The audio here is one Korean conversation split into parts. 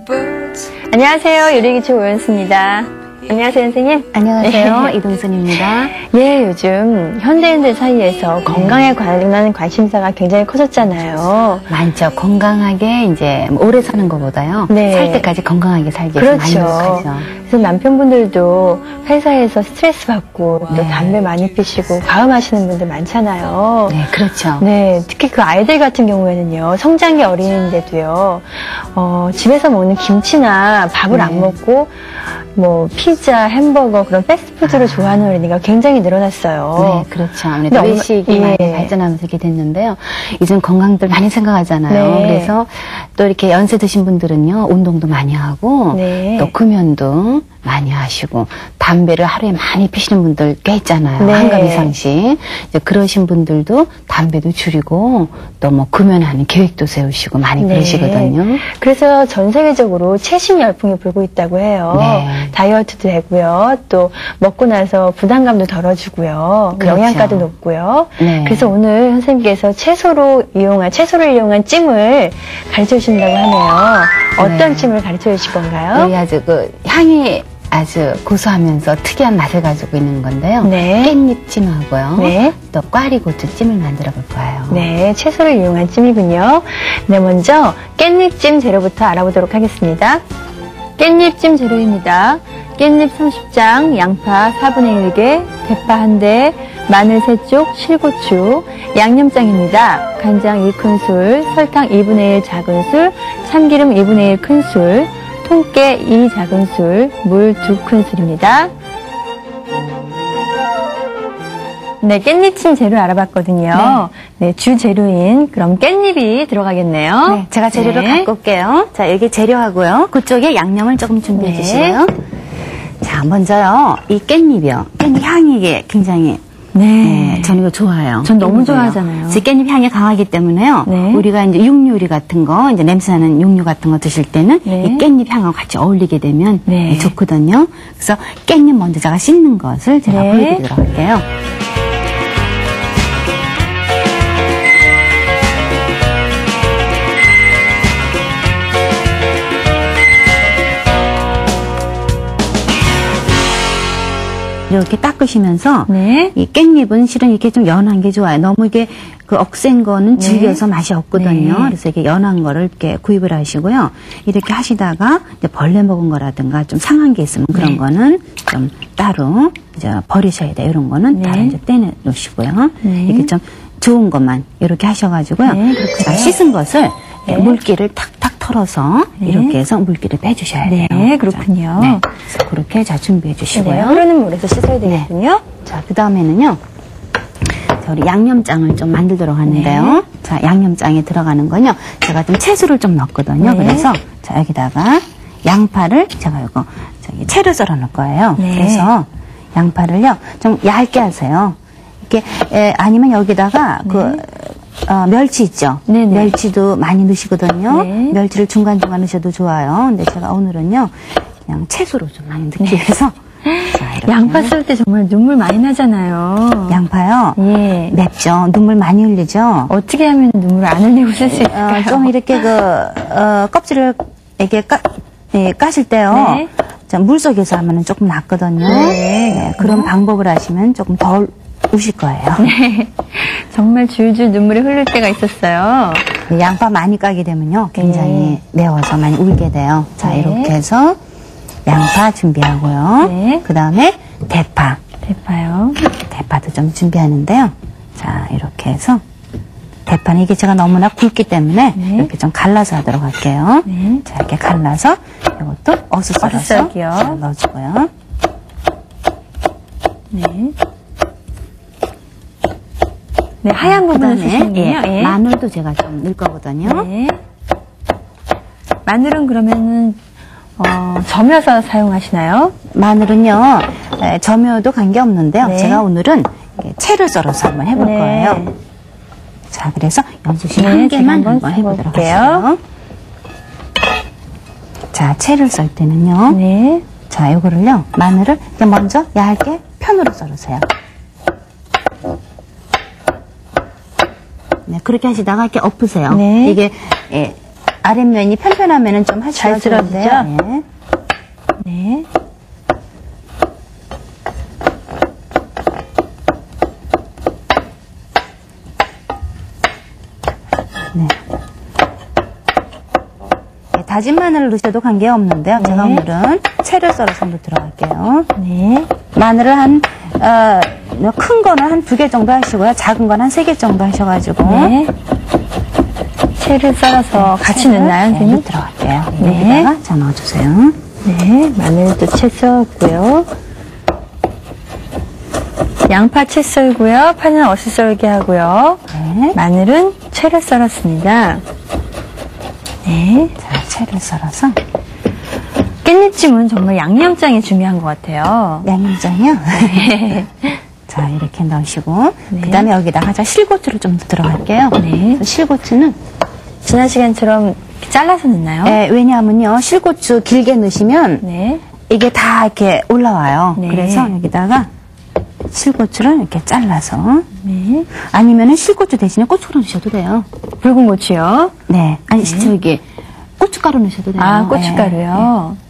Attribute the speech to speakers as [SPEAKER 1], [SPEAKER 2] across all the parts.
[SPEAKER 1] 안녕하세요. 요리기초 오연수입니다. 안녕하세요, 선생님.
[SPEAKER 2] 안녕하세요. 이동순입니다.
[SPEAKER 1] 예, 요즘 현대인들 사이에서 건강에 관련한 관심사가 굉장히 커졌잖아요.
[SPEAKER 2] 많죠. 건강하게 이제 오래 사는 것보다요.
[SPEAKER 1] 네.
[SPEAKER 2] 살 때까지 건강하게 살기 위해서 많이 노력하죠.
[SPEAKER 1] 그래서 남편분들도 회사에서 스트레스 받고 또 담배 많이 피시고 가음하시는 분들 많잖아요.
[SPEAKER 2] 네, 그렇죠.
[SPEAKER 1] 네, 특히 그 아이들 같은 경우에는요, 성장기 어린인데도요, 집에서 먹는 김치나 밥을 안 먹고, 뭐, 피자, 햄버거, 그런 패스트푸드를 좋아하는 어린이가 굉장히 늘어났어요.
[SPEAKER 2] 네, 그렇죠. 아무래도 외식이 많이 발전하면서 이렇게 됐는데요. 요즘 건강들 많이 생각하잖아요.
[SPEAKER 1] 네.
[SPEAKER 2] 그래서 또 이렇게 연세 드신 분들은요, 운동도 많이 하고, 또 금연도 많이 하시고, 담배를 하루에 많이 피시는 분들 꽤 있잖아요.
[SPEAKER 1] 네.
[SPEAKER 2] 한 갑 이상씩. 이제 그러신 분들도 담배도 줄이고, 또 뭐 금연하는 계획도 세우시고 많이 그러시거든요.
[SPEAKER 1] 그래서 전 세계적으로 채식 열풍이 불고 있다고 해요.
[SPEAKER 2] 네.
[SPEAKER 1] 다이어트도 되고요. 또 먹고 나서 부담감도 덜어주고요.
[SPEAKER 2] 그렇죠.
[SPEAKER 1] 영양가도 높고요.
[SPEAKER 2] 네.
[SPEAKER 1] 그래서 오늘 선생님께서 채소를 이용한 찜을 가르쳐 주신다고 하네요. 어떤 찜을 가르쳐 주실 건가요?
[SPEAKER 2] 우리 아주 그 향이 아주 고소하면서 특이한 맛을 가지고 있는 건데요.
[SPEAKER 1] 네.
[SPEAKER 2] 깻잎찜하고요.
[SPEAKER 1] 네.
[SPEAKER 2] 또 꽈리고추찜을 만들어 볼 거예요.
[SPEAKER 1] 네, 채소를 이용한 찜이군요. 네, 먼저 깻잎찜 재료부터 알아보도록 하겠습니다. 깻잎찜 재료입니다. 깻잎 30장, 양파 4분의 1개, 대파 1대, 마늘 3쪽, 실고추, 양념장입니다. 간장 2큰술, 설탕 2분의 1 작은술, 참기름 2분의 1 큰술, 통깨 2 작은술, 물 2큰술입니다. 네, 깻잎찜 재료 알아봤거든요. 네, 주 재료인 그럼 깻잎이 들어가겠네요.
[SPEAKER 2] 네, 제가 재료를 갖고 올게요. 자, 여기 재료하고요. 그쪽에 양념을 조금 준비해 주시고요. 자, 먼저요. 이 깻잎이요. 깻잎 향이 이게 굉장히 저는 이거 좋아해요.
[SPEAKER 1] 전 너무 좋아하잖아요.
[SPEAKER 2] 깻잎 향이 강하기 때문에요. 우리가 이제 육류리 같은 거, 이제 냄새나는 육류 같은 거 드실 때는 이 깻잎 향하고 같이 어울리게 되면 좋거든요. 그래서 깻잎 먼저 제가 씻는 것을 제가 보여드리도록 할게요. 이렇게 닦으시면서 이 깻잎은 실은 이렇게 좀 연한 게 좋아요. 너무 이게 그 억센 거는 질겨서 맛이 없거든요. 그래서 이렇게 연한 거를 이렇게 구입을 하시고요. 이렇게 하시다가 이제 벌레 먹은 거라든가 좀 상한 게 있으면 그런 거는 좀 따로 이제 버리셔야 돼요. 이런 거는 따로 이제 떼내 놓으시고요. 이렇게 좀 좋은 것만 이렇게 하셔가지고요. 자, 씻은 것을 물기를 탁탁 털어서 이렇게 해서 물기를 빼주셔야 돼요.
[SPEAKER 1] 네, 그렇군요.
[SPEAKER 2] 네, 그래서 그렇게 자 준비해 주시고요.
[SPEAKER 1] 흐르는 물에서 씻어야 되겠군요.
[SPEAKER 2] 자, 그 다음에는요. 자, 우리 양념장을 좀 만들도록 하는데요. 자, 양념장에 들어가는 건요. 제가 좀 채소를 좀 넣었거든요. 그래서 자, 여기다가 양파를 제가 이거 저기 채를 썰어 놓을 거예요. 그래서 양파를요. 좀 얇게 하세요. 이렇게 아니면 여기다가 멸치 있죠? 멸치도 많이 넣으시거든요. 멸치를 중간중간 넣으셔도 좋아요. 근데 제가 오늘은요, 그냥 채소로 좀 많이 넣기 위해서. 자, 이렇게.
[SPEAKER 1] 양파 쓸 때 정말 눈물 많이 나잖아요.
[SPEAKER 2] 양파요? 맵죠? 눈물 많이 흘리죠?
[SPEAKER 1] 어떻게 하면 눈물을 안 흘리고 쓸 수 있을까요?
[SPEAKER 2] 좀 이렇게 껍질을 이렇게 까실 때요. 자, 물 속에서 하면 조금 낫거든요. 그런 방법을 하시면 조금 덜 우실 거예요.
[SPEAKER 1] 정말 줄줄 눈물이 흐를 때가 있었어요.
[SPEAKER 2] 양파 많이 까게 되면요. 굉장히 매워서 많이 울게 돼요. 자, 이렇게 해서 양파 준비하고요. 그 다음에
[SPEAKER 1] 대파요.
[SPEAKER 2] 대파도 좀 준비하는데요. 자, 이렇게 해서 대파는 이게 제가 너무나 굵기 때문에 이렇게 좀 갈라서 하도록 할게요. 자, 이렇게 갈라서 이것도 어슷썰어서 넣어주고요.
[SPEAKER 1] 네, 하얀 부분을 쓰시는군요.
[SPEAKER 2] 마늘도 제가 좀 넣을 거거든요.
[SPEAKER 1] 마늘은 그러면은 점여서 사용하시나요?
[SPEAKER 2] 마늘은요, 점여도 관계없는데요. 제가 오늘은 채를 썰어서 한번 해볼 거예요. 자, 그래서 연수 씨 한 개만 한번 해보도록 할게요. 자, 채를 썰 때는요. 자, 요거를요, 마늘을 먼저 얇게 편으로 썰으세요. 네, 그렇게 하시다가 이렇게 엎으세요. 이게 아랫면이 편편하면은 좀 하시면 좋은데요. 네.
[SPEAKER 1] 네.
[SPEAKER 2] 네. 다진 마늘을 넣으셔도 관계없는데요. 제가 오늘은 채를 썰어서 한번 들어갈게요.
[SPEAKER 1] 네.
[SPEAKER 2] 마늘을 큰 거는 한 2개 정도 하시고요. 작은 건 한 3개 정도 하셔가지고.
[SPEAKER 1] 네. 채를 썰어서 같이 넣나요, 선생님?
[SPEAKER 2] 네, 들어갈게요.
[SPEAKER 1] 네.
[SPEAKER 2] 여기다가 자 넣어주세요.
[SPEAKER 1] 네. 마늘도 채 썰었고요. 양파 채 썰고요. 파는 어슷 썰게 하고요.
[SPEAKER 2] 네.
[SPEAKER 1] 마늘은 채를 썰었습니다. 네.
[SPEAKER 2] 자, 채를 썰어서.
[SPEAKER 1] 깻잎찜은 정말 양념장이 중요한 것 같아요.
[SPEAKER 2] 양념장이요?
[SPEAKER 1] 네.
[SPEAKER 2] 자, 이렇게 넣으시고.
[SPEAKER 1] 네.
[SPEAKER 2] 그 다음에 여기다가 실고추를 좀 더 들어갈게요.
[SPEAKER 1] 네.
[SPEAKER 2] 그래서 실고추는
[SPEAKER 1] 지난 시간처럼 이렇게 잘라서 넣나요?
[SPEAKER 2] 네, 왜냐하면요, 실고추 길게 넣으시면
[SPEAKER 1] 네.
[SPEAKER 2] 이게 다 이렇게 올라와요.
[SPEAKER 1] 네.
[SPEAKER 2] 그래서 여기다가 실고추를 이렇게 잘라서.
[SPEAKER 1] 네.
[SPEAKER 2] 아니면은 실고추 대신에 고춧가루 넣으셔도 돼요.
[SPEAKER 1] 붉은 고추요.
[SPEAKER 2] 네. 아니, 저기, 고춧가루 넣으셔도 돼요.
[SPEAKER 1] 아, 고춧가루요.
[SPEAKER 2] 네.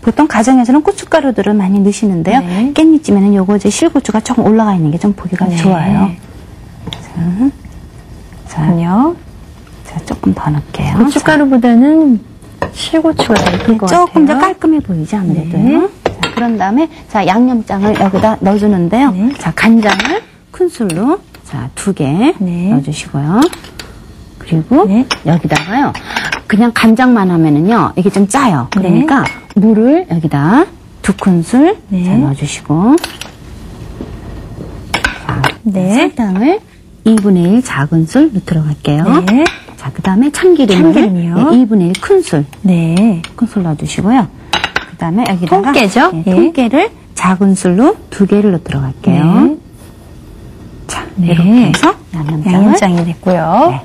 [SPEAKER 2] 보통 가정에서는 고춧가루들을 많이 넣으시는데요.
[SPEAKER 1] 네.
[SPEAKER 2] 깻잎찜에는 요거 이제 실고추가 조금 올라가 있는 게 좀 보기가
[SPEAKER 1] 네.
[SPEAKER 2] 좋아요. 자,
[SPEAKER 1] 그럼요.
[SPEAKER 2] 자, 조금 더 넣을게요.
[SPEAKER 1] 고춧가루보다는 실고추가 더 예쁠 것 같아요.
[SPEAKER 2] 조금 더 깔끔해 보이지, 아무래도.
[SPEAKER 1] 네.
[SPEAKER 2] 자, 그런 다음에, 자, 양념장을 여기다 넣어주는데요.
[SPEAKER 1] 네.
[SPEAKER 2] 자, 간장을 큰 술로, 자, 2개
[SPEAKER 1] 네.
[SPEAKER 2] 넣어주시고요. 그리고
[SPEAKER 1] 네.
[SPEAKER 2] 여기다가요. 그냥 간장만 하면은요, 이게 좀 짜요. 그러니까 물을 여기다 2큰술
[SPEAKER 1] 네.
[SPEAKER 2] 자, 넣어주시고. 자,
[SPEAKER 1] 네.
[SPEAKER 2] 설탕을 2분의 1 작은 술 들어갈게요.
[SPEAKER 1] 네.
[SPEAKER 2] 자, 그 다음에 참기름이요. 2분의 1 큰술.
[SPEAKER 1] 네.
[SPEAKER 2] 큰술 넣어주시고요. 그 다음에 여기다가
[SPEAKER 1] 통깨죠?
[SPEAKER 2] 네,
[SPEAKER 1] 예.
[SPEAKER 2] 통깨를 작은 술로 2개를 넣어 들어갈게요.
[SPEAKER 1] 네.
[SPEAKER 2] 자,
[SPEAKER 1] 네.
[SPEAKER 2] 이렇게 해서
[SPEAKER 1] 양념장이 됐고요.
[SPEAKER 2] 네.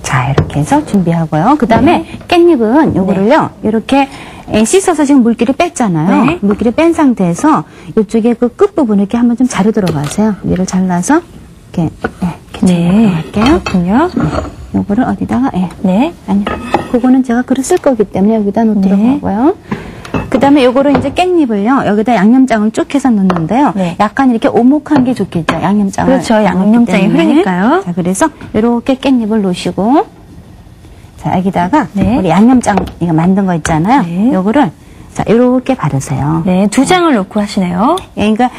[SPEAKER 2] 자, 이렇게 해서 준비하고요. 그 다음에 깻잎은 요거를요, 이렇게 씻어서 지금 물기를 뺐잖아요.
[SPEAKER 1] 네.
[SPEAKER 2] 물기를 뺀 상태에서 이쪽에 그 끝부분 이렇게 한번 좀 자르 들어가세요. 위를 잘라서 이렇게, 이렇게 들어갈게요.
[SPEAKER 1] 그렇군요.
[SPEAKER 2] 요거를 어디다가,
[SPEAKER 1] 네.
[SPEAKER 2] 아니요. 그거는 제가 글을 쓸 거기 때문에 여기다 놓도록
[SPEAKER 1] 네.
[SPEAKER 2] 하고요. 그 다음에 요거를 이제 깻잎을요, 여기다 양념장을 쭉 해서 넣는데요.
[SPEAKER 1] 네.
[SPEAKER 2] 약간 이렇게 오목한 게 좋겠죠. 양념장을.
[SPEAKER 1] 그렇죠. 양념장이
[SPEAKER 2] 넣었기 때문에.
[SPEAKER 1] 흐르니까요.
[SPEAKER 2] 자, 그래서 이렇게 깻잎을 놓으시고, 자, 여기다가
[SPEAKER 1] 네.
[SPEAKER 2] 우리 양념장 이거 만든 거 있잖아요.
[SPEAKER 1] 네.
[SPEAKER 2] 요거를 자, 이렇게 바르세요.
[SPEAKER 1] 네. 2장을 넣고 하시네요.
[SPEAKER 2] 그러니까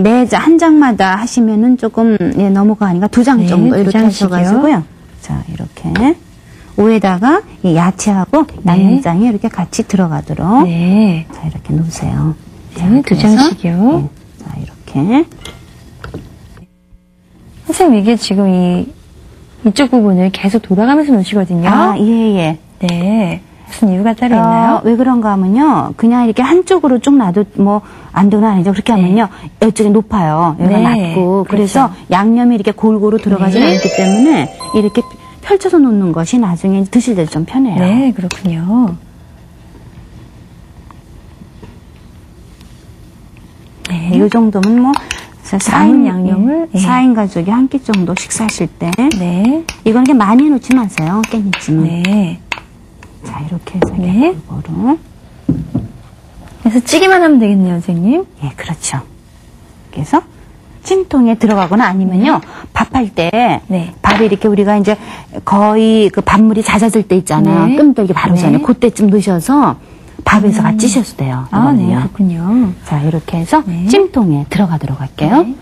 [SPEAKER 2] 매장 한 장마다 하시면은 조금 넘어가니까 2장
[SPEAKER 1] 네,
[SPEAKER 2] 정도 이렇게
[SPEAKER 1] 2장씩이요.
[SPEAKER 2] 하셔가지고요. 자, 이렇게 위에다가 이 야채하고 양념장이 이렇게 같이 들어가도록
[SPEAKER 1] 네.
[SPEAKER 2] 자, 이렇게 놓으세요.
[SPEAKER 1] 네,
[SPEAKER 2] 그래서,
[SPEAKER 1] 2장씩이요.
[SPEAKER 2] 자, 이렇게
[SPEAKER 1] 선생님, 이게 지금 이쪽 부분을 계속 돌아가면서 놓으시거든요.
[SPEAKER 2] 아, 예.
[SPEAKER 1] 네. 무슨 이유가 따로 있나요?
[SPEAKER 2] 왜 그런가 하면요. 그냥 이렇게 한쪽으로 쭉 놔도 뭐 안 되거나 아니죠. 그렇게 하면요. 이쪽이 높아요. 여기가
[SPEAKER 1] 네,
[SPEAKER 2] 낮고. 그래서
[SPEAKER 1] 그렇죠.
[SPEAKER 2] 양념이 이렇게 골고루 들어가지
[SPEAKER 1] 네.
[SPEAKER 2] 않기 때문에 이렇게 펼쳐서 놓는 것이 나중에 드실 때 좀 편해요.
[SPEAKER 1] 네, 그렇군요. 네.
[SPEAKER 2] 이 정도면 뭐
[SPEAKER 1] 남은 양념을
[SPEAKER 2] 4인 가족이 한 끼 정도 식사하실 때
[SPEAKER 1] 네.
[SPEAKER 2] 이건 이렇게 많이 놓지 마세요. 깻잎찜은.
[SPEAKER 1] 네.
[SPEAKER 2] 자, 이렇게 해서
[SPEAKER 1] 네.
[SPEAKER 2] 골고루.
[SPEAKER 1] 그래서 찌기만 하면 되겠네요, 선생님.
[SPEAKER 2] 예, 그렇죠. 그래서 찜통에 들어가거나 아니면요. 밥할 때
[SPEAKER 1] 네.
[SPEAKER 2] 밥이 이렇게 우리가 이제 거의 그 밥물이 잦아들 때 있잖아요.
[SPEAKER 1] 네.
[SPEAKER 2] 뜸들기 바로 전에
[SPEAKER 1] 네.
[SPEAKER 2] 그때쯤 넣으셔서 밥에서 같이 찌셔도 돼요.
[SPEAKER 1] 아, 네,
[SPEAKER 2] 이거는요.
[SPEAKER 1] 그렇군요.
[SPEAKER 2] 자, 이렇게 해서
[SPEAKER 1] 네.
[SPEAKER 2] 찜통에 들어가도록 할게요.
[SPEAKER 1] 네.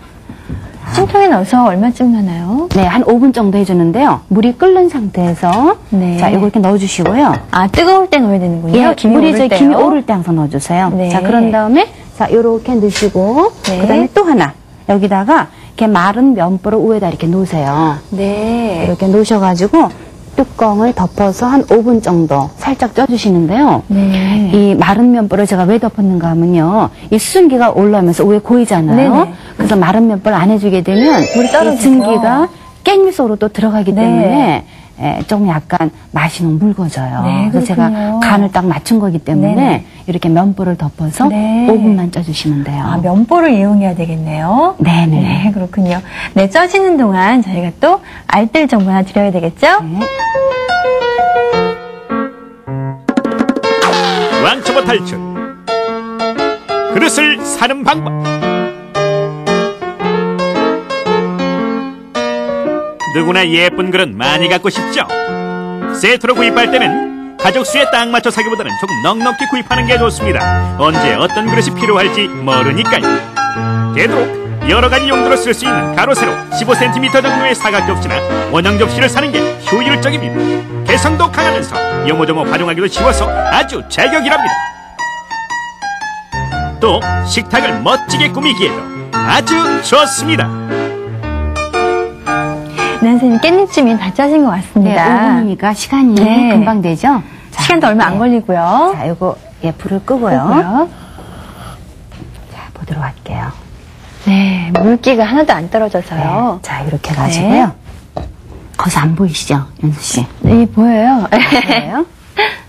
[SPEAKER 1] 찜통에 넣어서 얼마쯤 하나요?
[SPEAKER 2] 네, 한 5분 정도 해주는데요. 물이 끓는 상태에서
[SPEAKER 1] 네.
[SPEAKER 2] 자, 이거 이렇게 넣어주시고요.
[SPEAKER 1] 아, 뜨거울 때 넣어야 되는군요.
[SPEAKER 2] 예,
[SPEAKER 1] 김이
[SPEAKER 2] 물이
[SPEAKER 1] 오를
[SPEAKER 2] 이제
[SPEAKER 1] 때요.
[SPEAKER 2] 김이 오를 때 항상 넣어주세요.
[SPEAKER 1] 네.
[SPEAKER 2] 자, 그런 다음에 자, 요렇게 넣으시고
[SPEAKER 1] 네.
[SPEAKER 2] 그다음에 또 하나 여기다가 이렇게 마른 면보를 위에다 이렇게 놓으세요.
[SPEAKER 1] 네.
[SPEAKER 2] 이렇게 놓으셔가지고 뚜껑을 덮어서 한 5분 정도 살짝 쪄주시는데요.
[SPEAKER 1] 네.
[SPEAKER 2] 이 마른 면보를 제가 왜 덮었는가 하면요. 이 수증기가 올라오면서 위에 고이잖아요.
[SPEAKER 1] 네네.
[SPEAKER 2] 그래서 마른 면보를 안 해주게 되면
[SPEAKER 1] 물이 떨어져서.
[SPEAKER 2] 이 증기가 깻잎 속으로 또 들어가기
[SPEAKER 1] 네.
[SPEAKER 2] 때문에 좀 약간 맛이 너무 묽어져요.
[SPEAKER 1] 네,
[SPEAKER 2] 그래서 제가
[SPEAKER 1] 그렇군요.
[SPEAKER 2] 간을 딱 맞춘 거기 때문에
[SPEAKER 1] 네네.
[SPEAKER 2] 이렇게 면보를 덮어서
[SPEAKER 1] 네.
[SPEAKER 2] 5분만 쪄주시면 돼요.
[SPEAKER 1] 아, 면보를 이용해야 되겠네요.
[SPEAKER 2] 네네.
[SPEAKER 1] 네, 그렇군요. 네, 쪄지는 동안 저희가 또 알뜰 정보 하나 드려야 되겠죠?
[SPEAKER 2] 네.
[SPEAKER 3] 왕초보 탈출. 그릇을 사는 방법. 누구나 예쁜 그릇 많이 갖고 싶죠? 세트로 구입할 때는 가족 수에 딱 맞춰 사기보다는 조금 넉넉히 구입하는 게 좋습니다. 언제 어떤 그릇이 필요할지 모르니까요. 되도록 여러 가지 용도로 쓸 수 있는 가로 세로 15cm 정도의 사각 접시나 원형 접시를 사는 게 효율적입니다. 개성도 강하면서 요모조모 활용하기도 쉬워서 아주 제격이랍니다. 또 식탁을 멋지게 꾸미기에도 아주 좋습니다.
[SPEAKER 1] 네, 선생님, 깻잎찜이 다 쪄진 것
[SPEAKER 2] 네,
[SPEAKER 1] 같습니다.
[SPEAKER 2] 5분이니까 시간이
[SPEAKER 1] 네.
[SPEAKER 2] 금방 되죠? 자,
[SPEAKER 1] 시간도 얼마 안
[SPEAKER 2] 네.
[SPEAKER 1] 걸리고요.
[SPEAKER 2] 자, 요거, 불을 끄고요.
[SPEAKER 1] 그렇고요.
[SPEAKER 2] 자, 보도록 할게요.
[SPEAKER 1] 네, 물기가 하나도 안 떨어져서요.
[SPEAKER 2] 자, 이렇게 해가지고요. 거기서 안 보이시죠, 연수 씨?
[SPEAKER 1] 네, 보여요.
[SPEAKER 2] 보여요?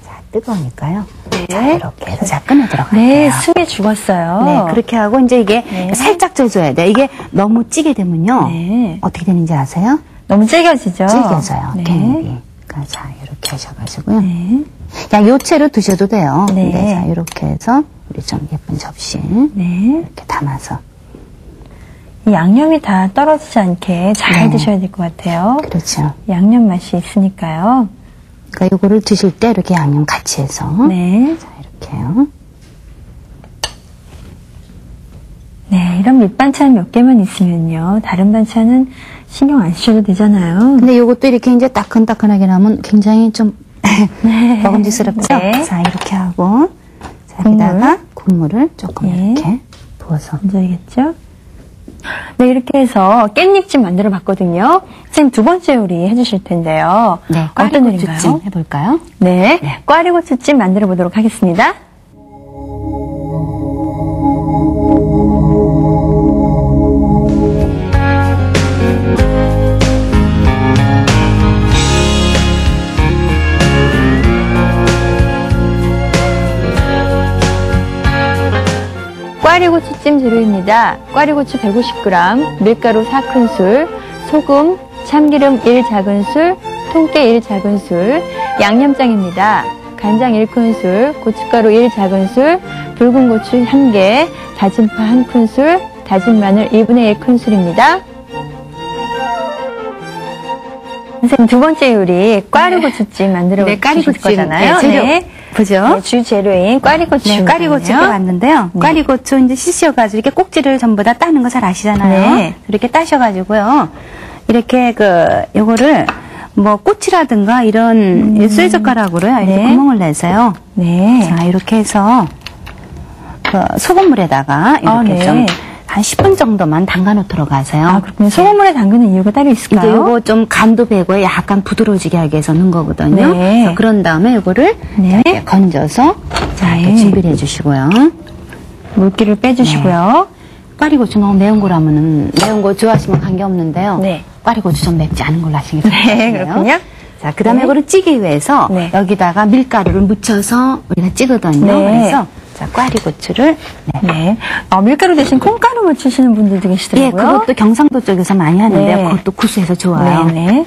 [SPEAKER 2] 자, 뜨거우니까요.
[SPEAKER 1] 네.
[SPEAKER 2] 자, 이렇게 해서 자, 끊어도록 할게요.
[SPEAKER 1] 네, 숨이 죽었어요.
[SPEAKER 2] 네, 그렇게 하고 이제 이게
[SPEAKER 1] 네.
[SPEAKER 2] 살짝 쪄줘야 돼요. 이게 너무 찌게 되면요.
[SPEAKER 1] 네.
[SPEAKER 2] 어떻게 되는지 아세요?
[SPEAKER 1] 너무 질겨지죠?
[SPEAKER 2] 질겨져요,
[SPEAKER 1] 네.
[SPEAKER 2] 깻잎이. 그러니까 자, 이렇게 하셔가지고요.
[SPEAKER 1] 네.
[SPEAKER 2] 그냥 요채로 드셔도 돼요.
[SPEAKER 1] 네.
[SPEAKER 2] 근데 자, 이렇게 해서 우리 좀 예쁜 접시
[SPEAKER 1] 네.
[SPEAKER 2] 이렇게 담아서.
[SPEAKER 1] 이 양념이 다 떨어지지 않게 잘
[SPEAKER 2] 네.
[SPEAKER 1] 드셔야 될 것 같아요.
[SPEAKER 2] 그렇죠.
[SPEAKER 1] 양념 맛이 있으니까요.
[SPEAKER 2] 그러니까 요거를 드실 때 이렇게 양념 같이 해서.
[SPEAKER 1] 네.
[SPEAKER 2] 자, 이렇게요.
[SPEAKER 1] 네, 이런 밑반찬 몇 개만 있으면요. 다른 반찬은 신경 안 쓰셔도 되잖아요.
[SPEAKER 2] 근데 요것도 이렇게 이제 따끈따끈하게 나면 굉장히 좀 먹음직스럽죠?
[SPEAKER 1] 네.
[SPEAKER 2] 자, 이렇게 하고. 자, 여기다가 국물을 조금
[SPEAKER 1] 네.
[SPEAKER 2] 이렇게 부어서.
[SPEAKER 1] 건져야겠죠? 네, 이렇게 해서 깻잎찜 만들어 봤거든요. 선생님 두 번째 요리 해주실 텐데요.
[SPEAKER 2] 네,
[SPEAKER 1] 어떤
[SPEAKER 2] 꽈리고추찜
[SPEAKER 1] 요리인가요?
[SPEAKER 2] 해볼까요?
[SPEAKER 1] 네, 꽈리고추찜 만들어 보도록 하겠습니다. 꽈리고추찜 재료입니다. 꽈리고추 150g, 밀가루 4큰술, 소금, 참기름 1작은술, 통깨 1작은술, 양념장입니다. 간장 1큰술, 고춧가루 1작은술, 붉은 고추 1개, 다진 파 1큰술, 다진 마늘 2분의 1큰술입니다. 선생님 두 번째 요리 꽈리고추찜 만들어
[SPEAKER 2] 네,
[SPEAKER 1] 보실
[SPEAKER 2] 꽈리고추찜.
[SPEAKER 1] 거잖아요.
[SPEAKER 2] 네, 재료.
[SPEAKER 1] 네.
[SPEAKER 2] 보죠?
[SPEAKER 1] 네, 주 재료인 꽈리고추.
[SPEAKER 2] 네, 꽈리고추 껴봤는데요.
[SPEAKER 1] 네.
[SPEAKER 2] 꽈리고추 이제 씻어가지고 이렇게 꼭지를 전부 다 따는 거 잘 아시잖아요.
[SPEAKER 1] 네.
[SPEAKER 2] 이렇게 따셔가지고요. 이렇게 요거를 뭐 꼬치라든가 이런 쇠젓가락으로요. 이렇게
[SPEAKER 1] 네.
[SPEAKER 2] 구멍을 내세요.
[SPEAKER 1] 네.
[SPEAKER 2] 자, 이렇게 해서 소금물에다가 이렇게
[SPEAKER 1] 네.
[SPEAKER 2] 좀 한 10분 정도만 담가 놓도록 하세요.
[SPEAKER 1] 아, 그렇군요. 소금물에 담그는 이유가 따로
[SPEAKER 2] 이제
[SPEAKER 1] 있을까요?
[SPEAKER 2] 요거 좀 간도 배고에 약간 부드러워지게 하기 위해서 넣은 거거든요.
[SPEAKER 1] 네.
[SPEAKER 2] 그래서 그런 다음에 요거를
[SPEAKER 1] 네.
[SPEAKER 2] 이렇게 건져서 자, 이렇게
[SPEAKER 1] 네.
[SPEAKER 2] 준비를 해주시고요.
[SPEAKER 1] 물기를 빼주시고요.
[SPEAKER 2] 꽈리고추 너무 매운 거라면은 매운 거 좋아하시면 관계없는데요.
[SPEAKER 1] 네.
[SPEAKER 2] 꽈리고추 좀 맵지 않은 걸로 하시는 게 좋겠네요.
[SPEAKER 1] 네, 그렇군요.
[SPEAKER 2] 자, 그다음에
[SPEAKER 1] 네.
[SPEAKER 2] 이거를 찌기 위해서
[SPEAKER 1] 네.
[SPEAKER 2] 여기다가 밀가루를 묻혀서 우리가 찌거든요.
[SPEAKER 1] 네.
[SPEAKER 2] 그래서 자, 꽈리고추를
[SPEAKER 1] 네. 밀가루 대신 콩가루 묻히시는 분들도
[SPEAKER 2] 예,
[SPEAKER 1] 계시더라고요.
[SPEAKER 2] 그것도 경상도 쪽에서 많이 하는데요.
[SPEAKER 1] 네.
[SPEAKER 2] 그것도 구수해서 좋아요.
[SPEAKER 1] 네네.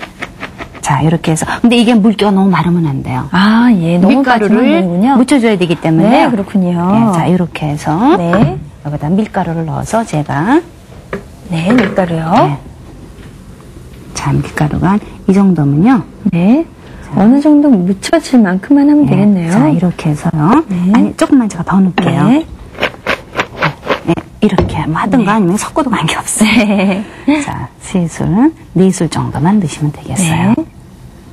[SPEAKER 2] 자, 이렇게 해서 근데 이게 물기가 너무 마르면 안 돼요.
[SPEAKER 1] 아, 예. 너무 빠지면
[SPEAKER 2] 밀가루를
[SPEAKER 1] 되는군요.
[SPEAKER 2] 묻혀줘야 되기 때문에.
[SPEAKER 1] 네, 그렇군요.
[SPEAKER 2] 자, 이렇게 해서
[SPEAKER 1] 네.
[SPEAKER 2] 여기다 밀가루를 넣어서 제가
[SPEAKER 1] 네, 밀가루요.
[SPEAKER 2] 네. 자, 밀가루가 이 정도면요.
[SPEAKER 1] 네. 어느 정도 묻혀질 만큼만 하면 되겠네요.
[SPEAKER 2] 자, 이렇게 해서요.
[SPEAKER 1] 네.
[SPEAKER 2] 아니, 조금만 제가 더 넣을게요.
[SPEAKER 1] 네.
[SPEAKER 2] 네, 이렇게 뭐 하든가 아니면 섞어도 관계없어요.
[SPEAKER 1] 네.
[SPEAKER 2] 자, 세술, 4술 정도만 넣으시면 되겠어요.
[SPEAKER 1] 네.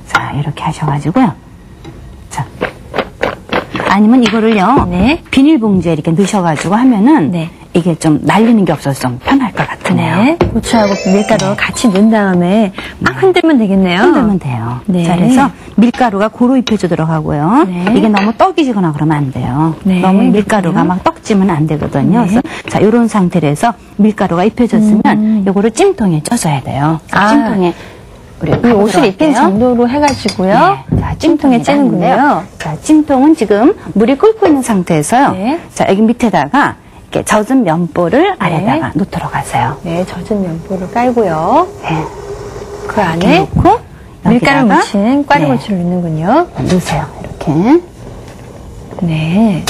[SPEAKER 2] 자, 이렇게 하셔가지고요. 자, 아니면 이거를요.
[SPEAKER 1] 네.
[SPEAKER 2] 비닐봉지에 이렇게 넣으셔가지고 하면은
[SPEAKER 1] 네.
[SPEAKER 2] 이게 좀 날리는 게 없어서 좀 편할 것 같으네요.
[SPEAKER 1] 네. 고추하고 밀가루 같이 넣은 다음에 막 흔들면 되겠네요.
[SPEAKER 2] 흔들면 돼요.
[SPEAKER 1] 네.
[SPEAKER 2] 자, 그래서 밀가루가 고루 입혀주도록 하고요.
[SPEAKER 1] 네.
[SPEAKER 2] 이게 너무 떡이지거나 그러면 안 돼요.
[SPEAKER 1] 네,
[SPEAKER 2] 너무 밀가루가
[SPEAKER 1] 그렇군요.
[SPEAKER 2] 막 떡지면 안 되거든요.
[SPEAKER 1] 네.
[SPEAKER 2] 그래서 자, 요런 상태로 해서 밀가루가 입혀졌으면 요거를 찜통에 쪄줘야 돼요.
[SPEAKER 1] 아.
[SPEAKER 2] 찜통에 우리
[SPEAKER 1] 이 옷을 입힌
[SPEAKER 2] 들어갈게요.
[SPEAKER 1] 정도로 해가지고요.
[SPEAKER 2] 네. 자,
[SPEAKER 1] 찜통에 찌는군요.
[SPEAKER 2] 자, 찜통은 지금 물이 끓고 있는 상태에서요.
[SPEAKER 1] 네.
[SPEAKER 2] 자, 여기 밑에다가 이렇게 젖은 면보를 아래다가 놓도록 하세요.
[SPEAKER 1] 네, 젖은 면보를 깔고요.
[SPEAKER 2] 네.
[SPEAKER 1] 그 안에
[SPEAKER 2] 놓고
[SPEAKER 1] 밀가루
[SPEAKER 2] 여기다가
[SPEAKER 1] 묻힌 꽈리고추를 넣는군요.
[SPEAKER 2] 넣으세요. 이렇게.
[SPEAKER 1] 네.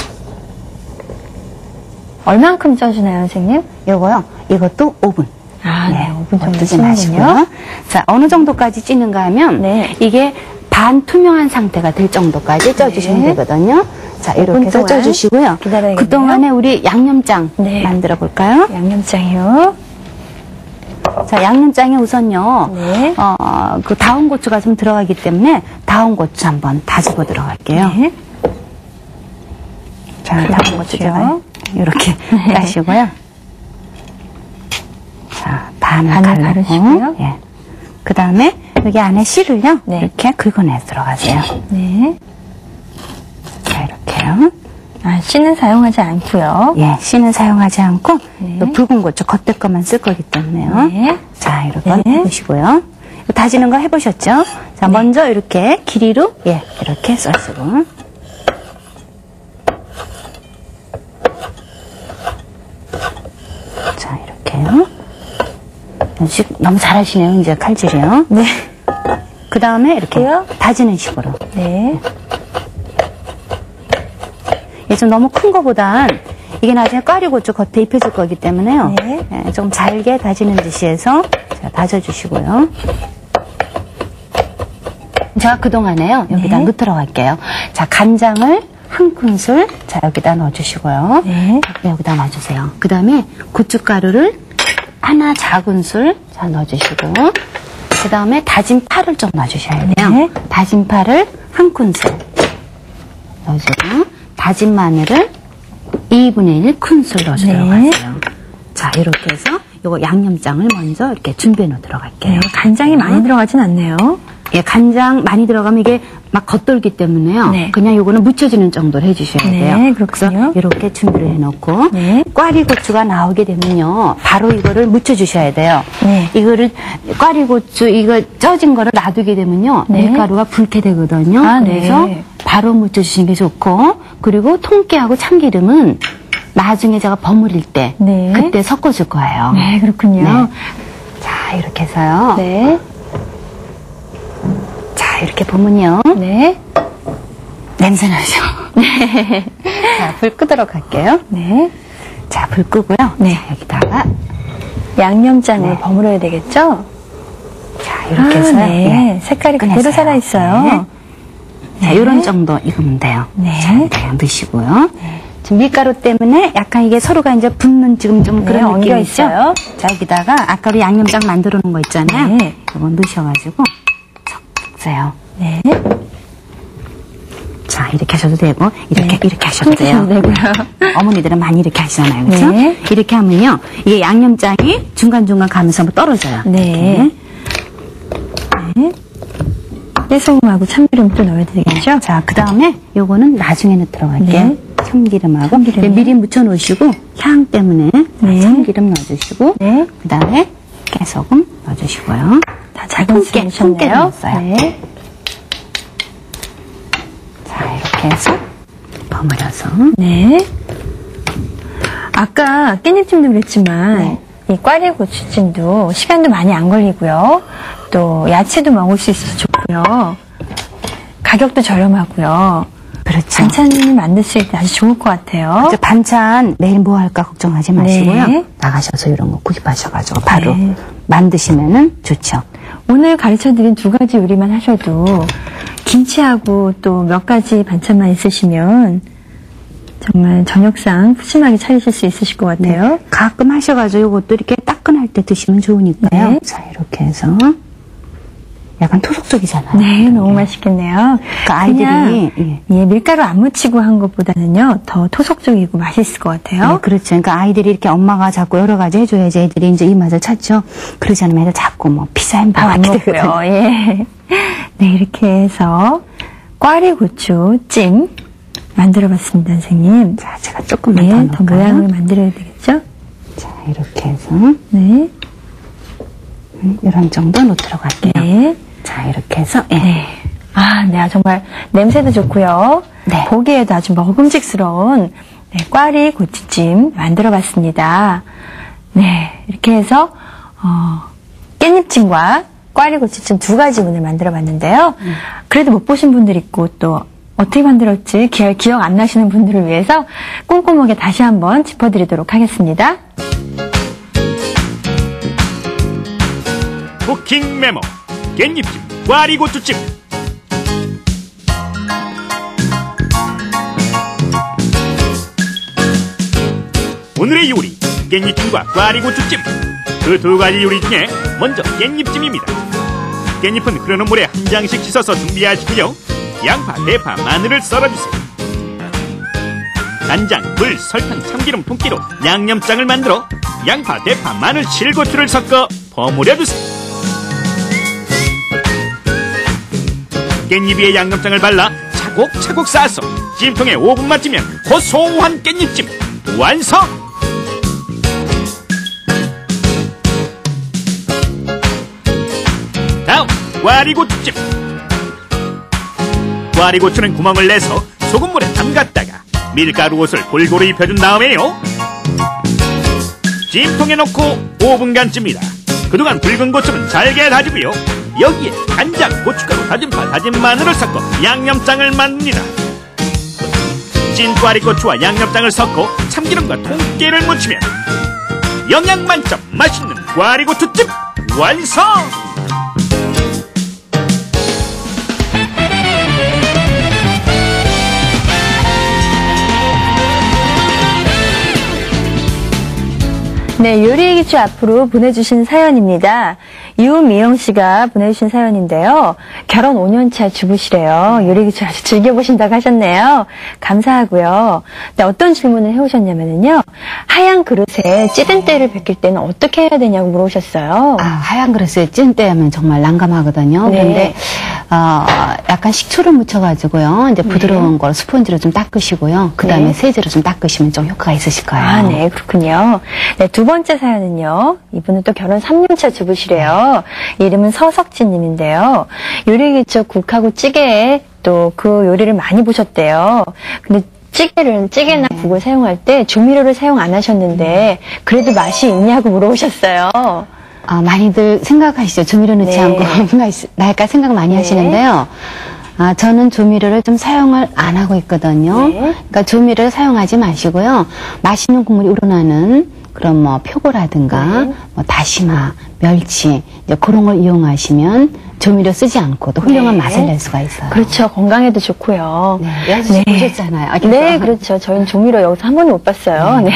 [SPEAKER 1] 얼만큼 쪄주나요, 선생님?
[SPEAKER 2] 요거요. 이것도 5분.
[SPEAKER 1] 아, 네, 5분 정도
[SPEAKER 2] 뜨지
[SPEAKER 1] 찌는군요.
[SPEAKER 2] 마시고요. 자, 어느 정도까지 찌는가 하면
[SPEAKER 1] 네.
[SPEAKER 2] 이게 반투명한 상태가 될 정도까지 쪄주시면
[SPEAKER 1] 네.
[SPEAKER 2] 되거든요. 자,
[SPEAKER 1] 5분
[SPEAKER 2] 이렇게 해서
[SPEAKER 1] 동안
[SPEAKER 2] 쪄주시고요.
[SPEAKER 1] 기다려야겠네요.
[SPEAKER 2] 그동안에 우리 양념장
[SPEAKER 1] 네.
[SPEAKER 2] 만들어 볼까요?
[SPEAKER 1] 양념장이요.
[SPEAKER 2] 자, 양념장에 우선요.
[SPEAKER 1] 네.
[SPEAKER 2] 그 다운 고추가 좀 들어가기 때문에 다운 고추 한번 다져보 들어갈게요.
[SPEAKER 1] 네.
[SPEAKER 2] 자, 다운 고추 제가
[SPEAKER 1] 고추요.
[SPEAKER 2] 이렇게 따시고요. 자, 반을
[SPEAKER 1] 반을
[SPEAKER 2] 가르고.
[SPEAKER 1] 가르시고요.
[SPEAKER 2] 예. 그 다음에 여기 안에 씨를요.
[SPEAKER 1] 네.
[SPEAKER 2] 이렇게 긁어내 들어가세요.
[SPEAKER 1] 네.
[SPEAKER 2] 자, 이렇게요.
[SPEAKER 1] 아, 씨는 사용하지 않고요.
[SPEAKER 2] 예, 씨는 사용하지 않고
[SPEAKER 1] 네.
[SPEAKER 2] 또 붉은 고추 겉에 것만 쓸 거기 때문에요.
[SPEAKER 1] 네.
[SPEAKER 2] 자, 이렇게
[SPEAKER 1] 네.
[SPEAKER 2] 해보시고요. 이거 다지는 거 해보셨죠? 자, 먼저 이렇게 길이로 이렇게 썰시고. 자, 이렇게요. 너무 잘하시네요, 이제 칼질이요.
[SPEAKER 1] 네.
[SPEAKER 2] 그 다음에 이렇게
[SPEAKER 1] 그래요?
[SPEAKER 2] 다지는 식으로.
[SPEAKER 1] 네.
[SPEAKER 2] 이게 좀 너무 큰 거보단 이게 나중에 꽈리고추 겉에 입혀질 거기 때문에요.
[SPEAKER 1] 네.
[SPEAKER 2] 예, 좀 잘게 다지는 듯이 해서 자, 다져주시고요. 제가 그동안에요. 여기다
[SPEAKER 1] 네.
[SPEAKER 2] 넣도록 할게요. 자, 간장을 한 큰술 자, 여기다 넣어주시고요.
[SPEAKER 1] 네.
[SPEAKER 2] 여기다 놔주세요. 그 다음에 고춧가루를 하나 작은술 자, 넣어주시고 그 다음에 다진 파를 좀 넣어주셔야 돼요.
[SPEAKER 1] 네.
[SPEAKER 2] 다진 파를 한 큰술 넣어주고 다진 마늘을 2분의 1 큰술 넣어주도록
[SPEAKER 1] 네.
[SPEAKER 2] 하세요. 자, 이렇게 해서 요거 양념장을 먼저 이렇게 준비해 놓도록 할게요.
[SPEAKER 1] 네. 간장이 많이 들어가진 않네요.
[SPEAKER 2] 예, 간장 많이 들어가면 이게 막 겉돌기 때문에요.
[SPEAKER 1] 네.
[SPEAKER 2] 그냥 요거는 묻혀지는 정도로 해주셔야
[SPEAKER 1] 네,
[SPEAKER 2] 돼요.
[SPEAKER 1] 그렇군요.
[SPEAKER 2] 그래서 이렇게 준비를 해놓고
[SPEAKER 1] 네.
[SPEAKER 2] 꽈리고추가 나오게 되면요, 바로 이거를 묻혀주셔야 돼요.
[SPEAKER 1] 네.
[SPEAKER 2] 이거를 꽈리고추 이거 쪄진 거를 놔두게 되면요,
[SPEAKER 1] 네.
[SPEAKER 2] 밀가루가 붉게 되거든요.
[SPEAKER 1] 아,
[SPEAKER 2] 그래서
[SPEAKER 1] 네.
[SPEAKER 2] 바로 묻혀주시는 게 좋고, 그리고 통깨하고 참기름은 나중에 제가 버무릴 때
[SPEAKER 1] 네.
[SPEAKER 2] 그때 섞어줄 거예요.
[SPEAKER 1] 네, 그렇군요.
[SPEAKER 2] 네. 자, 이렇게 해서요.
[SPEAKER 1] 네.
[SPEAKER 2] 자, 이렇게 보면요.
[SPEAKER 1] 네.
[SPEAKER 2] 냄새 나죠? 네. 자, 불 끄도록 할게요.
[SPEAKER 1] 네.
[SPEAKER 2] 자, 불 끄고요.
[SPEAKER 1] 네.
[SPEAKER 2] 자, 여기다가,
[SPEAKER 1] 양념장을
[SPEAKER 2] 네.
[SPEAKER 1] 버무려야 되겠죠?
[SPEAKER 2] 자, 이렇게 해서.
[SPEAKER 1] 네. 색깔이 그대로
[SPEAKER 2] 꺼내세요.
[SPEAKER 1] 살아있어요.
[SPEAKER 2] 네. 자,
[SPEAKER 1] 네.
[SPEAKER 2] 요런 정도 익으면 돼요.
[SPEAKER 1] 네.
[SPEAKER 2] 자, 이렇게 넣으시고요. 지금 밀가루 때문에 약간 이게 서로가 이제 붙는 지금 좀
[SPEAKER 1] 네,
[SPEAKER 2] 그런 느낌이
[SPEAKER 1] 엉겨
[SPEAKER 2] 있죠?
[SPEAKER 1] 있어요.
[SPEAKER 2] 자, 여기다가 아까 우리 양념장 만들어 놓은 거 있잖아요.
[SPEAKER 1] 네.
[SPEAKER 2] 이거 넣으셔가지고, 척 섞으세요.
[SPEAKER 1] 네.
[SPEAKER 2] 자, 이렇게 하셔도 되고, 이렇게,
[SPEAKER 1] 네.
[SPEAKER 2] 이렇게 하셔도 돼요.
[SPEAKER 1] 손 되고요.
[SPEAKER 2] 어머니들은 많이 이렇게 하시잖아요. 그렇죠?
[SPEAKER 1] 네.
[SPEAKER 2] 이렇게 하면요. 이게 양념장이 중간중간 가면서 한번 떨어져요.
[SPEAKER 1] 네. 네. 깨소금하고 참기름 또 넣어야 되겠죠?
[SPEAKER 2] 자, 그 다음에 요거는 나중에 넣도록 할게요.
[SPEAKER 1] 네.
[SPEAKER 2] 참기름하고.
[SPEAKER 1] 참기름이요?
[SPEAKER 2] 미리 묻혀놓으시고, 향 때문에
[SPEAKER 1] 네.
[SPEAKER 2] 참기름 넣어주시고,
[SPEAKER 1] 네.
[SPEAKER 2] 그 다음에 깨소금 넣어주시고요.
[SPEAKER 1] 다 작은 술
[SPEAKER 2] 통깨
[SPEAKER 1] 넣으셨네요.
[SPEAKER 2] 넣었어요.
[SPEAKER 1] 네.
[SPEAKER 2] 자, 이렇게 해서 버무려서.
[SPEAKER 1] 네. 아까 깻잎찜도 그랬지만
[SPEAKER 2] 네.
[SPEAKER 1] 이 꽈리고추찜도 시간도 많이 안 걸리고요. 또 야채도 먹을 수 있어서 좋고요. 가격도 저렴하고요.
[SPEAKER 2] 그렇죠.
[SPEAKER 1] 반찬 만드실 때 아주 좋을 것 같아요.
[SPEAKER 2] 이제 반찬 내일 뭐 할까 걱정하지 마시고요.
[SPEAKER 1] 네.
[SPEAKER 2] 나가셔서 이런 거 구입하셔가지고 바로
[SPEAKER 1] 네.
[SPEAKER 2] 만드시면은 좋죠.
[SPEAKER 1] 오늘 가르쳐드린 두 가지 요리만 하셔도 김치하고 또 몇 가지 반찬만 있으시면 정말 저녁상 푸짐하게 차리실 수 있으실 것 같아요.
[SPEAKER 2] 가끔 하셔가지고 이것도 이렇게 따끈할 때 드시면 좋으니까요.
[SPEAKER 1] 네.
[SPEAKER 2] 자, 이렇게 해서 약간 토속적이잖아요.
[SPEAKER 1] 네, 너무 맛있겠네요.
[SPEAKER 2] 그러니까 아이들이
[SPEAKER 1] 그냥, 예, 밀가루 안 묻히고 한 것보다는요, 더 토속적이고 맛있을 것 같아요.
[SPEAKER 2] 네, 그렇죠. 그러니까 아이들이 이렇게 엄마가 자꾸 여러 가지 해줘야지 애들이 이제 이 맛을 찾죠. 그러지 않으면 애들 자꾸 뭐 피자 햄버거
[SPEAKER 1] 안
[SPEAKER 2] 하게 되거든요.
[SPEAKER 1] 먹고요. 예. 네, 이렇게 해서 꽈리고추 찜 만들어봤습니다, 선생님.
[SPEAKER 2] 자, 제가 조금만 더
[SPEAKER 1] 네,
[SPEAKER 2] 넣을까요?
[SPEAKER 1] 더 모양을 만들어야 되겠죠?
[SPEAKER 2] 자, 이렇게 해서
[SPEAKER 1] 네.
[SPEAKER 2] 이런 정도 넣도록 할게요.
[SPEAKER 1] 네.
[SPEAKER 2] 자, 이렇게 해서, 예.
[SPEAKER 1] 네. 아, 네. 정말 냄새도 좋고요.
[SPEAKER 2] 네.
[SPEAKER 1] 보기에도 아주 먹음직스러운 네, 꽈리 고추찜 만들어 봤습니다. 네. 이렇게 해서, 깻잎찜과 꽈리 고추찜 두 가지 오늘 만들어 봤는데요. 그래도 못 보신 분들 있고 또 어떻게 만들었지 기억 안 나시는 분들을 위해서 꼼꼼하게 다시 한번 짚어드리도록 하겠습니다.
[SPEAKER 3] 쿠킹 메모 깻잎찜 꽈리고추찜. 오늘의 요리 깻잎찜과 꽈리고추찜. 그 두 가지 요리 중에 먼저 깻잎찜입니다. 깻잎은 흐르는 물에 한 장씩 씻어서 준비하시고요. 양파, 대파, 마늘을 썰어주세요. 간장, 물, 설탕, 참기름, 통깨로 양념장을 만들어 양파, 대파, 마늘, 실고추를 섞어 버무려주세요. 깻잎 위에 양념장을 발라 차곡차곡 쌓아서 찜통에 5분만 찌면 고소한 깻잎찜 완성! 다음, 꽈리고추찜. 꽈리고추는 구멍을 내서 소금물에 담갔다가 밀가루 옷을 골고루 입혀준 다음에요. 찜통에 넣고 5분간 찝니다. 그동안 붉은 고추는 잘게 다지고요. 여기에 간장, 고춧가루, 다진파, 다진 마늘을 섞어 양념장을 만듭니다. 찐 꽈리고추와 양념장을 섞고 참기름과 통깨를 묻히면 영양 만점 맛있는 꽈리고추찜 완성!
[SPEAKER 1] 네, 요리의 기초 앞으로 보내주신 사연입니다. 유미영 씨가 보내주신 사연인데요. 결혼 5년차 주부시래요. 요리의 기초 아주 즐겨보신다고 하셨네요. 감사하고요. 네, 어떤 질문을 해오셨냐면요. 하얀 그릇에 찌든 때를 벗길 때는 어떻게 해야 되냐고 물어보셨어요.
[SPEAKER 2] 아, 하얀 그릇에 찐 때 하면 정말 난감하거든요.
[SPEAKER 1] 네.
[SPEAKER 2] 그런데, 약간 식초를 묻혀가지고요. 이제 부드러운 걸 스펀지로 좀 닦으시고요. 그 다음에
[SPEAKER 1] 네.
[SPEAKER 2] 세제로 좀 닦으시면 좀 효과가 있으실 거예요.
[SPEAKER 1] 아, 네, 그렇군요. 네, 두 번째 사연은요. 이분은 또 결혼 3년차 주부시래요. 이름은 서석진님인데요. 요리 기초 국하고 찌개에 또 그 요리를 많이 보셨대요. 근데 찌개나 국을 사용할 때 조미료를 사용 안 하셨는데 그래도 맛이 있냐고 물어보셨어요.
[SPEAKER 2] 많이들 생각하시죠. 조미료 넣지
[SPEAKER 1] 네.
[SPEAKER 2] 않고 나일까 생각 많이
[SPEAKER 1] 네.
[SPEAKER 2] 하시는데요. 저는 조미료를 좀 사용을 안 하고 있거든요.
[SPEAKER 1] 네.
[SPEAKER 2] 그러니까 조미료를 사용하지 마시고요. 맛있는 국물이 우러나는 그런 뭐 표고라든가
[SPEAKER 1] 네.
[SPEAKER 2] 뭐 다시마, 멸치 이제 그런 걸 이용하시면 조미료 쓰지 않고도 훌륭한
[SPEAKER 1] 네.
[SPEAKER 2] 맛을 낼 수가 있어요.
[SPEAKER 1] 그렇죠. 건강에도 좋고요.
[SPEAKER 2] 네, 여수 보셨잖아요.
[SPEAKER 1] 네, 그렇죠. 저희는 조미료 여기서 한 번도 못 봤어요. 네.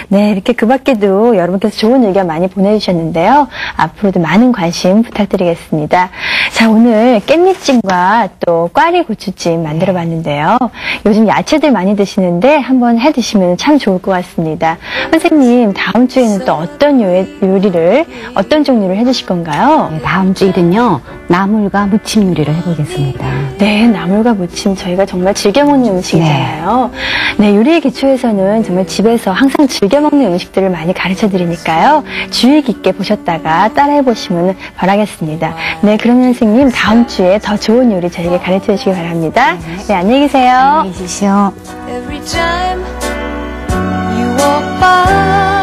[SPEAKER 1] 네, 이렇게 그 밖에도 여러분께서 좋은 의견 많이 보내주셨는데요. 앞으로도 많은 관심 부탁드리겠습니다. 자, 오늘 깻잎찜과 또 꽈리고추찜 만들어 봤는데요. 요즘 야채들 많이 드시는데 한번 해 드시면 참 좋을 것 같습니다. 선생님, 다음 주에는 또 어떤 요리를, 어떤 종류를 해 주실 건가요?
[SPEAKER 2] 네, 다음 주 일은요. 나물과 무침 요리를 해보겠습니다.
[SPEAKER 1] 네, 나물과 무침 저희가 정말 즐겨 먹는 음식이잖아요. 네, 요리의 기초에서는 정말 집에서 항상 즐겨 먹는 음식들을 많이 가르쳐 드리니까요. 주의 깊게 보셨다가 따라해 보시면 바라겠습니다. 네, 그러면 선생님 다음 주에 더 좋은 요리 저에게 가르쳐 주시기 바랍니다. 네, 안녕히 계세요.
[SPEAKER 2] 안녕히 계십시오.
[SPEAKER 4] Every time you walk by